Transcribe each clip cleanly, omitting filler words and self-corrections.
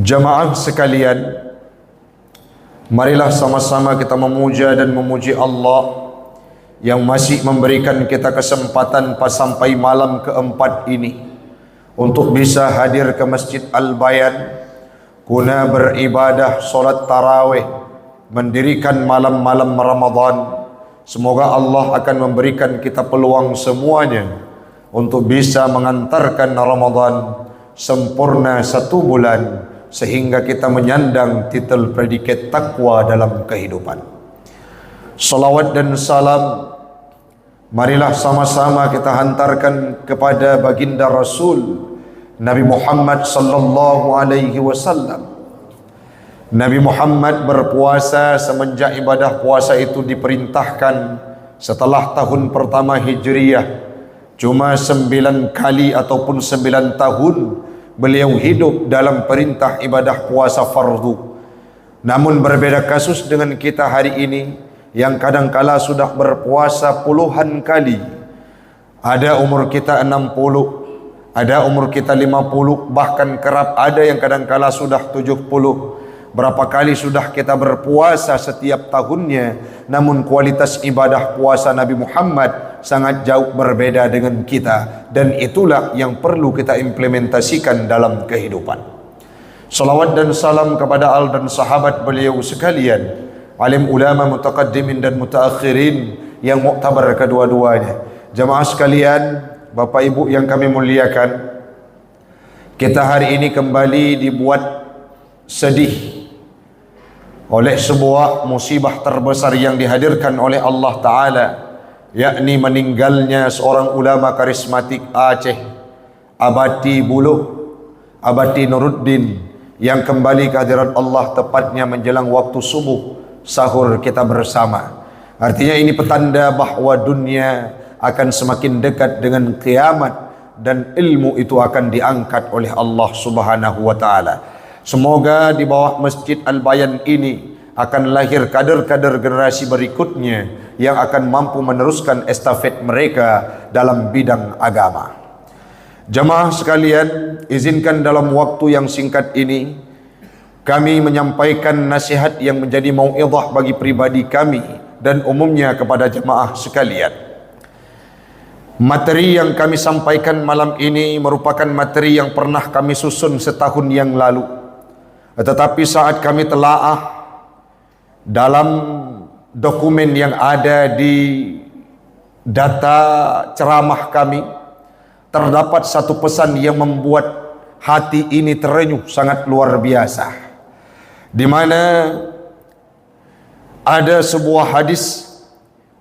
Jamaah sekalian, marilah sama-sama kita memuja dan memuji Allah yang masih memberikan kita kesempatan sampai malam keempat ini untuk bisa hadir ke Masjid Al-Bayan guna beribadah solat tarawih, mendirikan malam-malam Ramadan. Semoga Allah akan memberikan kita peluang semuanya untuk bisa mengantarkan Ramadan sempurna 1 bulan, sehingga kita menyandang titel predikat takwa dalam kehidupan. Salawat dan salam marilah sama-sama kita hantarkan kepada baginda Rasul Nabi Muhammad sallallahu alaihi wasallam. Nabi Muhammad berpuasa semenjak ibadah puasa itu diperintahkan setelah tahun pertama Hijriyah. Cuma 9 kali ataupun 9 tahun beliau hidup dalam perintah ibadah puasa fardu. Namun berbeda kasus dengan kita hari ini yang kadangkala sudah berpuasa puluhan kali. Ada umur kita 60, ada umur kita 50, bahkan kerap ada yang kadangkala sudah 70. Berapa kali sudah kita berpuasa setiap tahunnya, namun kualitas ibadah puasa Nabi Muhammad sangat jauh berbeda dengan kita, dan itulah yang perlu kita implementasikan dalam kehidupan. Salawat dan salam kepada al dan sahabat beliau sekalian, alim ulama mutaqaddimin dan mutaakhirin yang muktabar kedua-duanya. Jamaah sekalian, Bapak Ibu yang kami muliakan, kita hari ini kembali dibuat sedih oleh sebuah musibah terbesar yang dihadirkan oleh Allah Ta'ala, yakni meninggalnya seorang ulama karismatik Aceh, Abati Buluh, Abati Nuruddin, yang kembali ke hadirat Allah tepatnya menjelang waktu subuh sahur kita bersama. Artinya ini petanda bahwa dunia akan semakin dekat dengan kiamat dan ilmu itu akan diangkat oleh Allah Subhanahu wa Ta'ala. Semoga di bawah Masjid Al-Bayan ini akan lahir kader-kader generasi berikutnya yang akan mampu meneruskan estafet mereka dalam bidang agama. Jamaah sekalian, izinkan dalam waktu yang singkat ini kami menyampaikan nasihat yang menjadi mau'izah bagi pribadi kami dan umumnya kepada jemaah sekalian. Materi yang kami sampaikan malam ini merupakan materi yang pernah kami susun setahun yang lalu. Tetapi saat kami telaah dalam dokumen yang ada di data ceramah kami, terdapat satu pesan yang membuat hati ini terenyuh sangat luar biasa, di mana ada sebuah hadis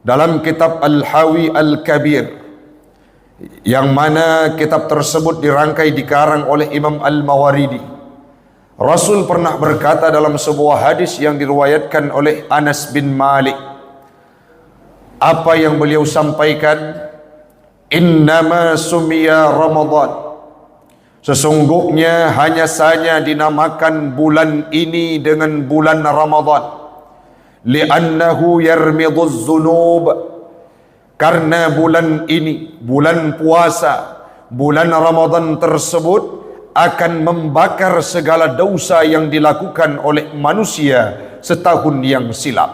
dalam kitab Al-Hawi Al-Kabir, yang mana kitab tersebut dirangkai dikarang oleh Imam Al-Mawaridi. Rasul pernah berkata dalam sebuah hadis yang diriwayatkan oleh Anas bin Malik. Apa yang beliau sampaikan? Innama sumiya Ramadan, sesungguhnya hanya saja dinamakan bulan ini dengan bulan Ramadan, li'annahu yarmiduz zunub, karena bulan ini, bulan puasa, bulan Ramadan tersebut akan membakar segala dosa yang dilakukan oleh manusia setahun yang silam.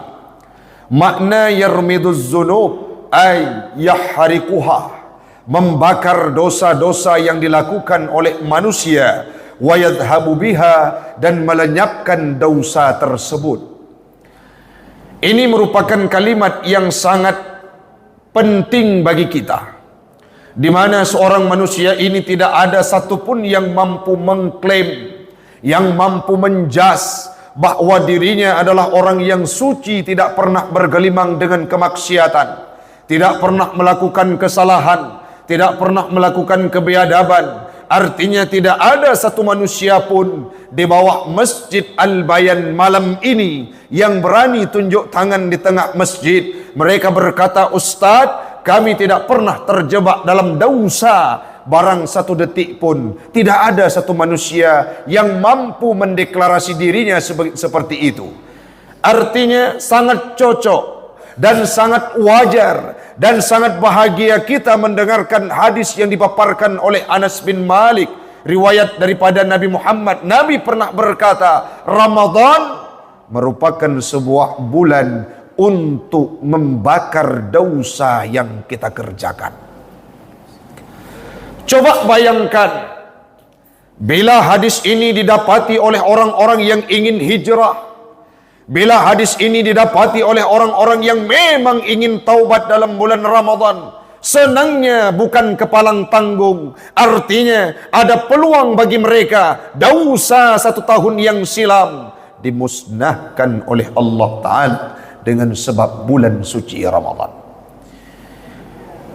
Makna yarmiduz zunub ay yahrikuha, membakar dosa-dosa yang dilakukan oleh manusia, wa yadhhabu biha, dan melenyapkan dosa tersebut. Ini merupakan kalimat yang sangat penting bagi kita, di mana seorang manusia ini tidak ada satupun yang mampu mengklaim, yang mampu menjas bahwa dirinya adalah orang yang suci, tidak pernah bergelimang dengan kemaksiatan, tidak pernah melakukan kesalahan, tidak pernah melakukan kebiadaban. Artinya tidak ada satu manusia pun di bawah Masjid Al-Bayan malam ini yang berani tunjuk tangan di tengah masjid. Mereka berkata, Ustaz, kami tidak pernah terjebak dalam dosa barang satu detik pun. Tidak ada satu manusia yang mampu mendeklarasi dirinya seperti itu. Artinya sangat cocok dan sangat wajar dan sangat bahagia kita mendengarkan hadis yang dipaparkan oleh Anas bin Malik riwayat daripada Nabi Muhammad, Nabi pernah berkata, Ramadan merupakan sebuah bulan untuk membakar dosa yang kita kerjakan. Coba bayangkan, bila hadis ini didapati oleh orang-orang yang ingin hijrah, bila hadis ini didapati oleh orang-orang yang memang ingin taubat dalam bulan Ramadan, senangnya bukan kepalang tanggung. Artinya ada peluang bagi mereka dosa 1 tahun yang silam dimusnahkan oleh Allah Ta'ala dengan sebab bulan suci Ramadan.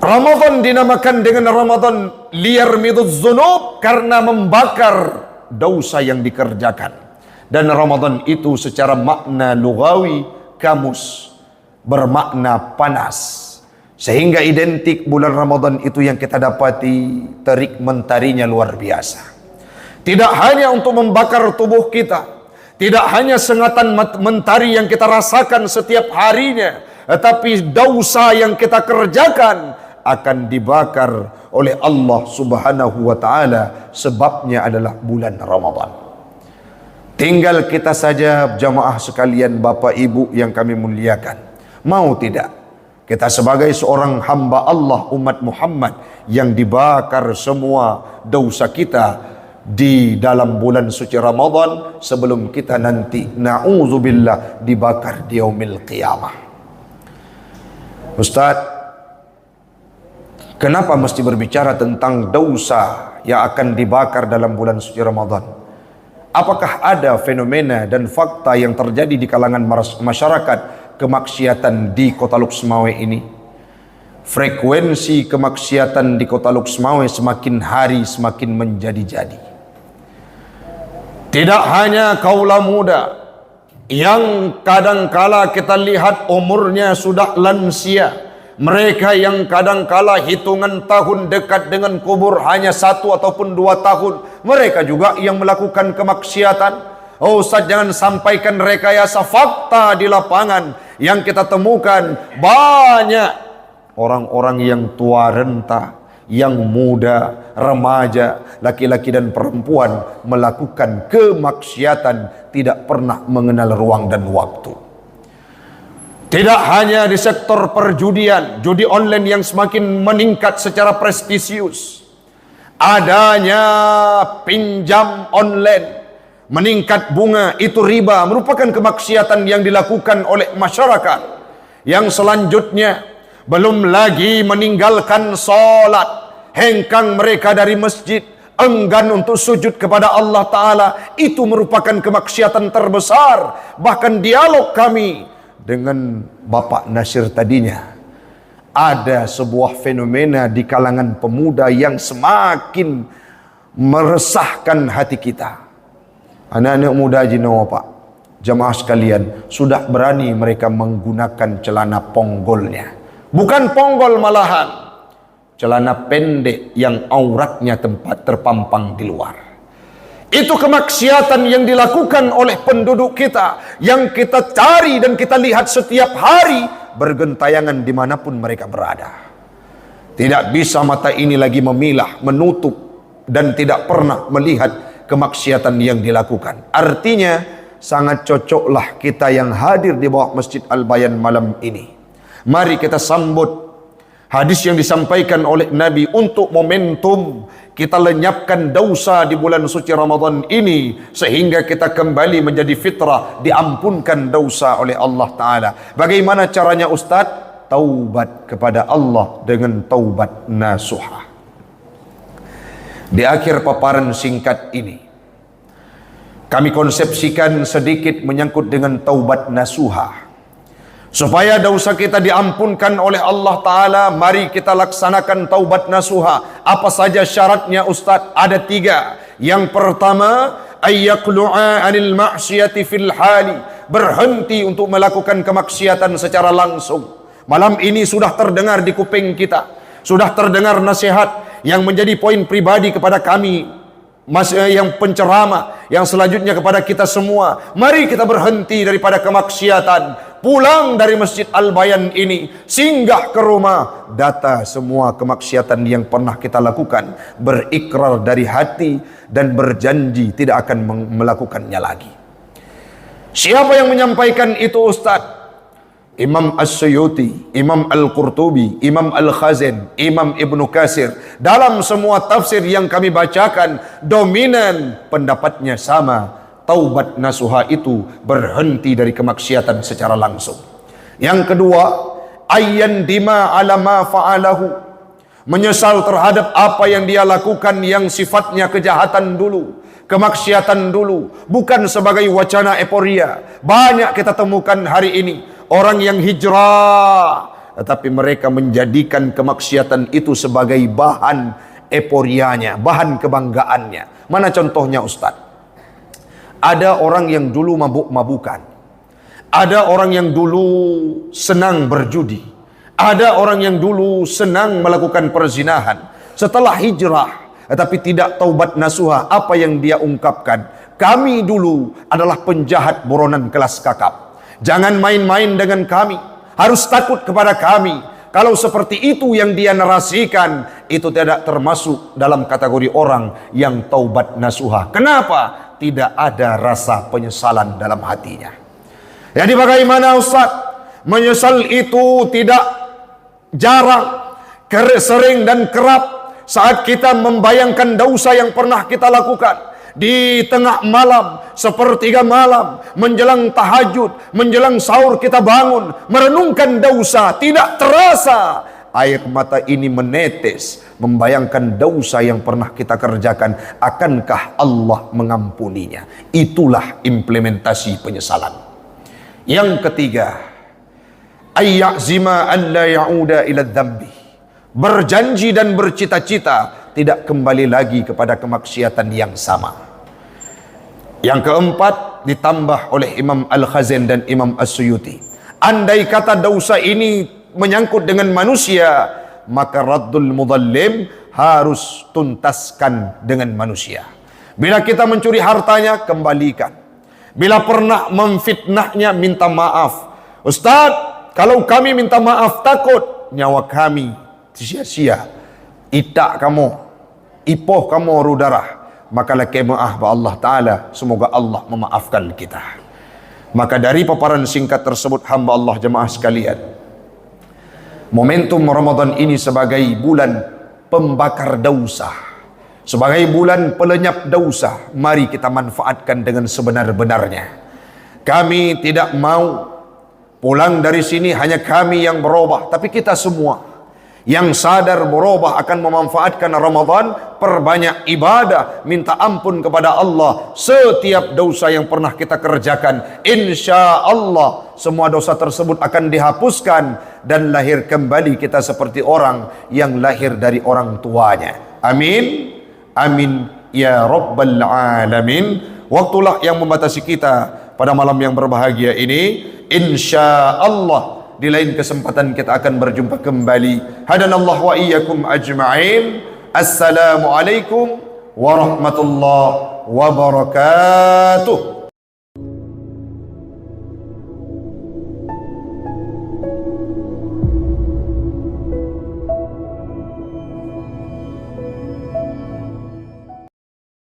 Ramadan dinamakan dengan Ramadan liyarmiduz dzunub karena membakar dosa yang dikerjakan. Dan Ramadan itu secara makna lugawi kamus bermakna panas, sehingga identik bulan Ramadan itu yang kita dapati terik mentarinya luar biasa. Tidak hanya untuk membakar tubuh kita, tidak hanya sengatan mentari yang kita rasakan setiap harinya, tetapi dosa yang kita kerjakan akan dibakar oleh Allah Subhanahu wa Ta'ala. Sebabnya adalah bulan Ramadan. Tinggal kita saja, jamaah sekalian, Bapak Ibu yang kami muliakan, mau tidak kita sebagai seorang hamba Allah, umat Muhammad, yang dibakar semua dosa kita di dalam bulan suci Ramadan sebelum kita nanti na'udzubillah dibakar di yaumil qiyamah. Ustaz, kenapa mesti berbicara tentang dosa yang akan dibakar dalam bulan suci Ramadan? Apakah ada fenomena dan fakta yang terjadi di kalangan masyarakat kemaksiatan di Kota Luxmawe ini? Frekuensi kemaksiatan di Kota Luxmawe semakin hari semakin menjadi-jadi. Tidak hanya kaula muda yang kadangkala kita lihat umurnya sudah lansia, mereka yang kadangkala hitungan tahun dekat dengan kubur hanya 1 ataupun 2 tahun, mereka juga yang melakukan kemaksiatan. Oh Ustaz, jangan sampaikan rekayasa, fakta di lapangan yang kita temukan banyak orang-orang yang tua renta, yang muda, remaja, laki-laki dan perempuan melakukan kemaksiatan, tidak pernah mengenal ruang dan waktu. Tidak hanya di sektor perjudian, judi online yang semakin meningkat secara prestisius, adanya pinjam online, meningkat bunga, itu riba, merupakan kemaksiatan yang dilakukan oleh masyarakat. Yang selanjutnya, belum lagi meninggalkan salat, hengkang mereka dari masjid, enggan untuk sujud kepada Allah Ta'ala, itu merupakan kemaksiatan terbesar. Bahkan dialog kami dengan Bapak Nasir tadinya, ada sebuah fenomena di kalangan pemuda yang semakin meresahkan hati kita. Anak-anak muda jinawa Pak, jamaah sekalian, sudah berani mereka menggunakan celana ponggolnya. Bukan ponggol malahan, celana pendek yang auratnya tempat terpampang di luar. Itu kemaksiatan yang dilakukan oleh penduduk kita, yang kita cari dan kita lihat setiap hari bergentayangan dimanapun mereka berada. Tidak bisa mata ini lagi memilah, menutup, dan tidak pernah melihat kemaksiatan yang dilakukan. Artinya sangat cocoklah kita yang hadir di bawah Masjid Al-Bayan malam ini. Mari kita sambut hadis yang disampaikan oleh Nabi untuk momentum kita lenyapkan dosa di bulan suci Ramadan ini, sehingga kita kembali menjadi fitrah, diampunkan dosa oleh Allah Ta'ala. Bagaimana caranya Ustaz? Taubat kepada Allah dengan taubat nasuha. Di akhir paparan singkat ini, kami konsepsikan sedikit menyangkut dengan taubat nasuha. Supaya dosa kita diampunkan oleh Allah Ta'ala, mari kita laksanakan taubat nasuha. Apa saja syaratnya Ustaz? Ada 3. Yang pertama, ayyaqlu'a anil ma'siyati fil hali, berhenti untuk melakukan kemaksiatan secara langsung. Malam ini sudah terdengar di kuping kita, sudah terdengar nasihat yang menjadi poin pribadi kepada kami, yang penceramah, yang selanjutnya kepada kita semua. Mari kita berhenti daripada kemaksiatan. pulang dari Masjid Al-Bayan ini, singgah ke rumah, data semua kemaksiatan yang pernah kita lakukan, berikrar dari hati dan berjanji tidak akan melakukannya lagi. Siapa yang menyampaikan itu, Ustaz? Imam As-Suyuti, Imam Al-Qurtubi, Imam Al-Khazin, Imam Ibnu Katsir. Dalam semua tafsir yang kami bacakan, dominan pendapatnya sama. Taubat nasuha itu berhenti dari kemaksiatan secara langsung. Yang kedua, ayyan dima ala ma fa'alahu, menyesal terhadap apa yang dia lakukan yang sifatnya kejahatan dulu, kemaksiatan dulu, bukan sebagai wacana euforia. Banyak kita temukan hari ini orang yang hijrah, tetapi mereka menjadikan kemaksiatan itu sebagai bahan euforianya, bahan kebanggaannya. Mana contohnya, Ustaz? Ada orang yang dulu mabuk-mabukan, ada orang yang dulu senang berjudi, ada orang yang dulu senang melakukan perzinahan. Setelah hijrah, tetapi tidak taubat nasuha, apa yang dia ungkapkan? Kami dulu adalah penjahat buronan kelas kakap. Jangan main-main dengan kami, harus takut kepada kami. Kalau seperti itu yang dia narasikan, itu tidak termasuk dalam kategori orang yang taubat nasuha. Kenapa? Tidak ada rasa penyesalan dalam hatinya. Jadi bagaimana, Ustaz? Menyesal itu tidak jarang, sering dan kerap saat kita membayangkan dosa yang pernah kita lakukan. Di tengah malam, sepertiga malam, menjelang tahajud, menjelang sahur kita bangun, merenungkan dosa, tidak terasa air mata ini menetes, membayangkan dosa yang pernah kita kerjakan. Akankah Allah mengampuninya? Itulah implementasi penyesalan. Yang ketiga, ayyazima an la ya'uda ila dzambi, berjanji dan bercita-cita tidak kembali lagi kepada kemaksiatan yang sama. Yang keempat, ditambah oleh Imam Al-Khazin dan Imam As-Suyuti, andai kata dosa ini menyangkut dengan manusia, maka raddul mudallim, harus tuntaskan dengan manusia. Bila kita mencuri hartanya, kembalikan. Bila pernah memfitnahnya, minta maaf. Ustaz, kalau kami minta maaf, takut nyawa kami sia-sia. Itak kamu, ipoh kamu rudarah, maka laki maaf Allah Ta'ala, semoga Allah memaafkan kita. Maka dari paparan singkat tersebut, hamba Allah jemaah sekalian, momentum Ramadan ini sebagai bulan pembakar dosa, sebagai bulan pelenyap dosa, mari kita manfaatkan dengan sebenar-benarnya. Kami tidak mau pulang dari sini hanya kami yang berubah, tapi kita semua yang sadar berubah akan memanfaatkan Ramadan, perbanyak ibadah, minta ampun kepada Allah setiap dosa yang pernah kita kerjakan. Insya Allah semua dosa tersebut akan dihapuskan dan lahir kembali kita seperti orang yang lahir dari orang tuanya. Amin, amin ya rabbal alamin. Waktulah yang membatasi kita pada malam yang berbahagia ini. Insya Allah di lain kesempatan kita akan berjumpa kembali. Hadanallahu wa iyyakum ajma'in. Assalamualaikum warahmatullahi wabarakatuh.